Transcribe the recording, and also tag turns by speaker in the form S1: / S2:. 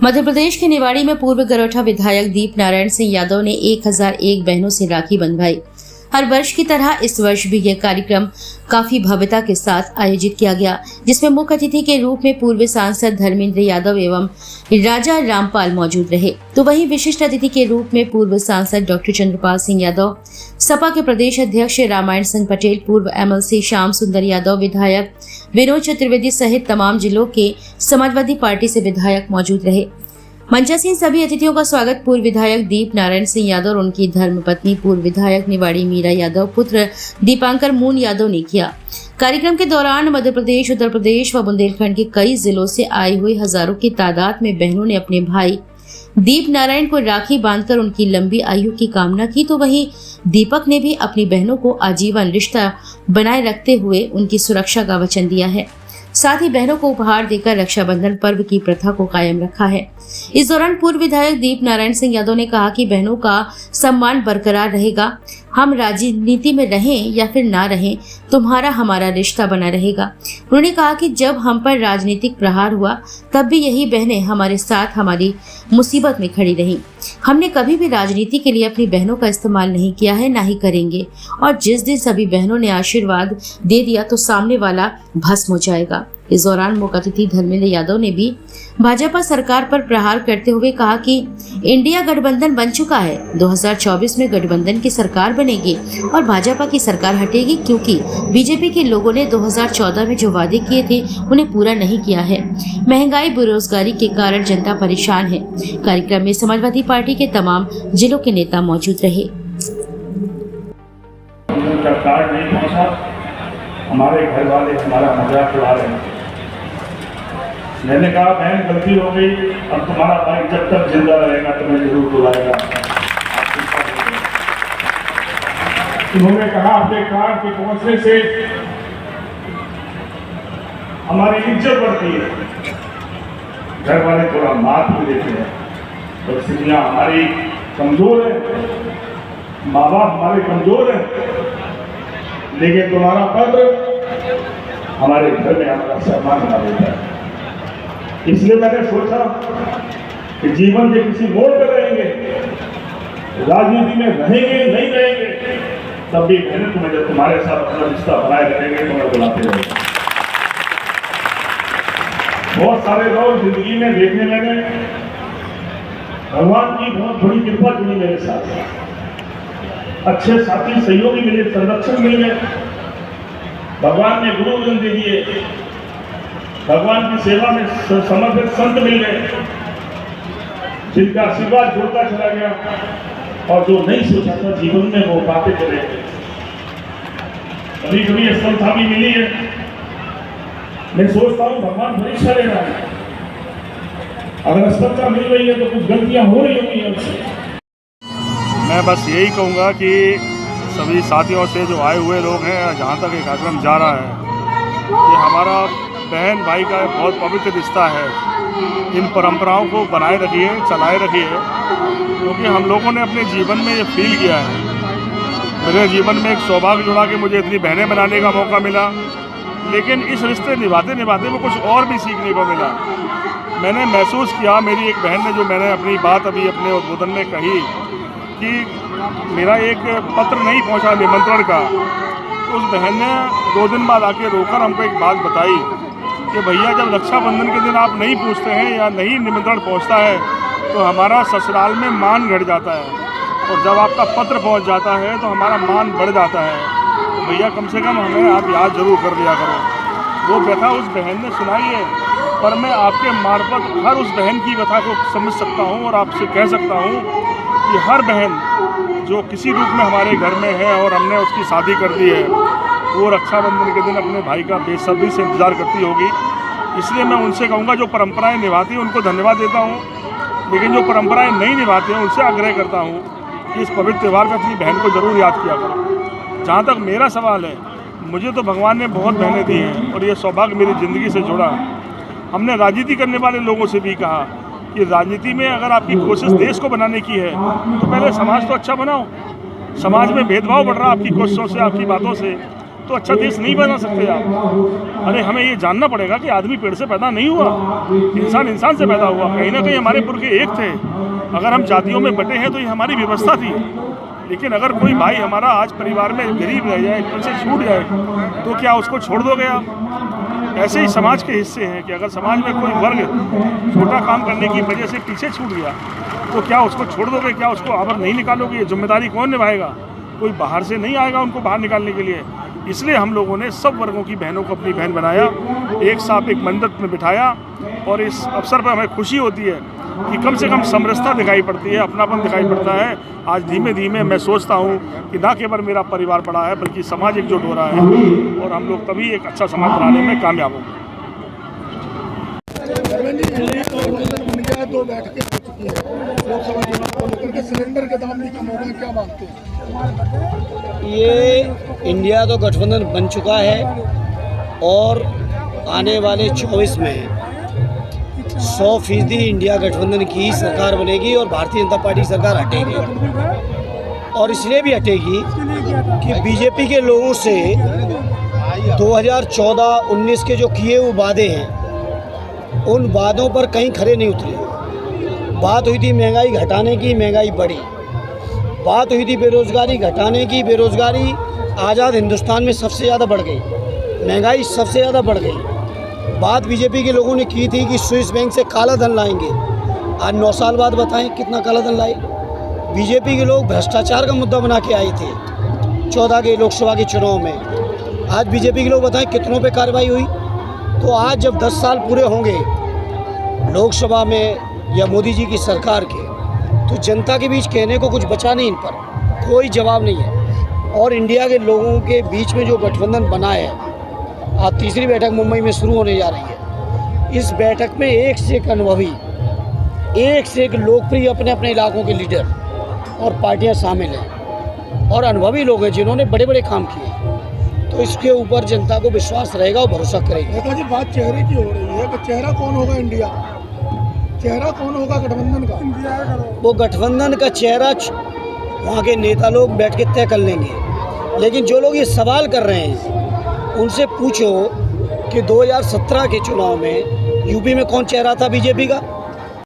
S1: मध्य प्रदेश के निवाड़ी में पूर्व गरोठा विधायक दीप नारायण सिंह यादव ने 1001 बहनों से राखी बंधवाई। हर वर्ष की तरह इस वर्ष भी यह कार्यक्रम काफी भव्यता के साथ आयोजित किया गया, जिसमें मुख्य अतिथि के रूप में पूर्व सांसद धर्मेंद्र यादव एवं राजा रामपाल मौजूद रहे। तो वहीं विशिष्ट अतिथि के रूप में पूर्व सांसद डॉक्टर चंद्रपाल सिंह यादव, सपा के प्रदेश अध्यक्ष रामायण सिंह पटेल, पूर्व एमएलसी श्याम सुंदर यादव, विधायक विनोद चतुर्वेदी सहित तमाम जिलों के समाजवादी पार्टी से विधायक मौजूद रहे। मंचासीन सभी अतिथियों का स्वागत पूर्व विधायक दीप नारायण सिंह यादव और उनकी धर्मपत्नी पूर्व विधायक निवाड़ी मीरा यादव पुत्र दीपांकर मून यादव ने किया। कार्यक्रम के दौरान मध्य प्रदेश, उत्तर प्रदेश व बुंदेलखंड के कई जिलों से आई हुई हजारों की तादाद में बहनों ने अपने भाई दीप नारायण को राखी बांधकर उनकी लंबी आयु की कामना की। तो वहीं दीपक ने भी अपनी बहनों को आजीवन रिश्ता बनाए रखते हुए उनकी सुरक्षा का वचन दिया है। साथ ही बहनों को उपहार देकर रक्षाबंधन पर्व की प्रथा को कायम रखा है। इस दौरान पूर्व विधायक दीप नारायण सिंह यादव ने कहा कि बहनों का सम्मान बरकरार रहेगा। हम राजनीति में रहें या फिर ना रहें, तुम्हारा हमारा रिश्ता बना रहेगा। उन्होंने कहा कि जब हम पर राजनीतिक प्रहार हुआ तब भी यही बहनें हमारे साथ हमारी मुसीबत में खड़ी रहीं। हमने कभी भी राजनीति के लिए अपनी बहनों का इस्तेमाल नहीं किया है, ना ही करेंगे। और जिस दिन सभी बहनों ने आशीर्वाद दे दिया तो सामने वाला भस्म हो जाएगा। इस दौरान मुख्य अतिथि धर्मेंद्र यादव ने भी भाजपा सरकार पर प्रहार करते हुए कहा कि इंडिया गठबंधन बन चुका है। 2024 में गठबंधन की सरकार बनेगी और भाजपा की सरकार हटेगी, क्योंकि बीजेपी के लोगों ने 2014 में जो वादे किए थे उन्हें पूरा नहीं किया है। महंगाई, बेरोजगारी के कारण जनता परेशान है। कार्यक्रम में समाजवादी पार्टी के तमाम जिलों के नेता मौजूद रहे।
S2: हमारे घर वाले हमारा मजाक उड़ा रहे हैं। मैंने कहा बहन गलती हो गई, अब तुम्हारा भाई जब तक जिंदा रहेगा तुम्हें जरूर बुलाएगा। उन्होंने कहा अपने कार के पहुंचने से हमारी इज्जत बढ़ती है। घर वाले थोड़ा मात भी देते हैं, परिस्थितियां हमारी कमजोर है, माँ बाप हमारे कमजोर है, लेकिन तुम्हारा पत्र हमारे घर में हमारा सम्मान बना देता है। इसलिए मैंने सोचा कि जीवन के किसी मोड़ पर रहेंगे, राजनीति में रहेंगे नहीं रहेंगे, तब भी मैंने तुम्हें जब तुम्हारे साथ अपना रिश्ता बनाए रखेंगे तुम्हें बुलाते रहेंगे। बहुत सारे लोग जिंदगी में देखने लगे, भगवान की बहुत बड़ी कृपा जुड़ी मेरे साथ। अच्छे साथी सहयोगी मिले, संरक्षक मिल गए, भगवान ने गुरुजन दे दिए, भगवान की सेवा में समर्पित संत मिल गए, जिनका आशीर्वाद जुड़ता चला गया और जो नहीं सोचा था जीवन में वो बातें चले गए। कभी कभी असफलता भी मिली है। मैं सोचता हूँ भगवान परीक्षा ले रहा है। अगर असफलता मिल रही है तो कुछ गलतियां हो रही होंगी हमसे।
S3: मैं बस यही कहूँगा कि सभी साथियों से जो आए हुए लोग हैं, जहाँ तक ये कार्यक्रम जा रहा है, ये हमारा बहन भाई का बहुत पवित्र रिश्ता है। इन परंपराओं को बनाए रखिए, चलाए रखिए, क्योंकि हम लोगों ने अपने जीवन में ये फील किया है। मेरे जीवन में एक सौभाग्य जुड़ा कि मुझे इतनी बहनें बनाने का मौका मिला, लेकिन इस रिश्ते निभाते निभाते में कुछ और भी सीखने को मिला। मैंने महसूस किया, मेरी एक बहन ने, जो मैंने अपनी बात अभी अपने उद्बोधन में कही कि मेरा एक पत्र नहीं पहुंचा निमंत्रण का, उस बहन ने 2 दिन बाद आके रोकर हमको एक बात बताई कि भैया जब रक्षाबंधन के दिन आप नहीं पूछते हैं या नहीं निमंत्रण पहुंचता है तो हमारा ससुराल में मान घट जाता है, और जब आपका पत्र पहुंच जाता है तो हमारा मान बढ़ जाता है। तो भैया कम से कम हमें आप याद जरूर कर दिया करो। वो व्यथा उस बहन ने सुनाई है, पर मैं आपके मार्फत हर उस बहन की व्यथा को समझ सकता हूँ और आपसे कह सकता हूँ कि हर बहन जो किसी रूप में हमारे घर में है और हमने उसकी शादी कर दी है, वो रक्षाबंधन के दिन अपने भाई का बेसब्री से इंतज़ार करती होगी। इसलिए मैं उनसे कहूँगा, जो परंपराएं निभाती हैं उनको धन्यवाद देता हूँ, लेकिन जो परंपराएं नहीं निभाते हैं उनसे आग्रह करता हूँ कि इस पवित्र त्यौहार में अपनी बहन को ज़रूर याद किया करो। जहाँ तक मेरा सवाल है, मुझे तो भगवान ने बहुत बहनें दी हैं और ये सौभाग्य मेरी ज़िंदगी से जुड़ा। हमने राजनीति करने वाले लोगों से भी कहा कि राजनीति में अगर आपकी कोशिश देश को बनाने की है तो पहले समाज तो अच्छा बनाओ। समाज में भेदभाव बढ़ रहा आपकी कोशिशों से, आपकी बातों से, तो अच्छा देश नहीं बना सकते आप। अरे हमें ये जानना पड़ेगा कि आदमी पेड़ से पैदा नहीं हुआ, इंसान इंसान से पैदा हुआ। कहीं ना कहीं हमारे पुरखे एक थे। अगर हम जातियों में बटे हैं तो ये हमारी व्यवस्था थी। लेकिन अगर कोई भाई हमारा आज परिवार में गरीब रह जाए, पीछे छूट जाए, तो क्या उसको छोड़ दोगे आप? ऐसे ही समाज के हिस्से हैं कि अगर समाज में कोई वर्ग छोटा काम करने की वजह से पीछे छूट गया तो क्या उसको छोड़ दोगे? क्या उसको आवर नहीं निकालोगे? ये जिम्मेदारी कौन निभाएगा? कोई बाहर से नहीं आएगा उनको बाहर निकालने के लिए। इसलिए हम लोगों ने सब वर्गों की बहनों को अपनी बहन बनाया, एक साथ एक मंदिर में बिठाया। और इस अवसर पर हमें खुशी होती है कि कम से कम समरसता दिखाई पड़ती है, अपनापन दिखाई पड़ता है। आज धीमे धीमे मैं सोचता हूँ कि ना केवल मेरा परिवार बड़ा है बल्कि समाज एकजुट हो रहा है और हम लोग तभी एक अच्छा समाज बनाने में कामयाब होंगे।
S4: दो बैठकें हो चुकी है लोकसभा चुनाव को लेकर के, सिलेंडर के दाम भी कम हो गए, क्या मानते हैं?
S5: ये इंडिया तो गठबंधन बन चुका है और आने वाले 24 में 100% इंडिया गठबंधन की सरकार बनेगी और भारतीय जनता पार्टी सरकार हटेगी। और इसलिए भी हटेगी कि बीजेपी के लोगों से 2014-19 के जो किए हुए वादे हैं उन वादों पर कहीं खरे नहीं उतरे। बात हुई थी महंगाई घटाने की, महंगाई बढ़ी। बात हुई थी बेरोज़गारी घटाने की, बेरोज़गारी आज़ाद हिंदुस्तान में सबसे ज़्यादा बढ़ गई, महंगाई सबसे ज़्यादा बढ़ गई। बात बीजेपी के लोगों ने की थी कि स्विस बैंक से काला धन लाएंगे। आज 9 साल बाद बताएं कितना काला धन लाए। बीजेपी के लोग भ्रष्टाचार का मुद्दा बना के आए थे 14 के लोकसभा के चुनाव में। आज बीजेपी के लोग बताएं कितनों पे कार्रवाई हुई। तो आज जब 10 साल पूरे होंगे लोकसभा में या मोदी जी की सरकार के, तो जनता के बीच कहने को कुछ बचा नहीं, इन पर कोई जवाब नहीं है। और इंडिया के लोगों के बीच में जो गठबंधन बना है, आज तीसरी बैठक मुंबई में शुरू होने जा रही है। इस बैठक में एक से एक अनुभवी, एक से एक लोकप्रिय अपने अपने इलाकों के लीडर और पार्टियां शामिल हैं और अनुभवी लोग हैं जिन्होंने बड़े बड़े काम किए। तो इसके ऊपर जनता को विश्वास रहेगा और भरोसा करेगी।
S4: नेताजी, बात चेहरे की हो रही है कि चेहरा कौन होगा इंडिया, चेहरा कौन होगा गठबंधन का?
S5: वो गठबंधन का चेहरा वहाँ के नेता लोग बैठ के तय कर लेंगे। लेकिन जो लोग ये सवाल कर रहे हैं उनसे पूछो कि 2017 के चुनाव में यूपी में कौन चेहरा था बीजेपी का?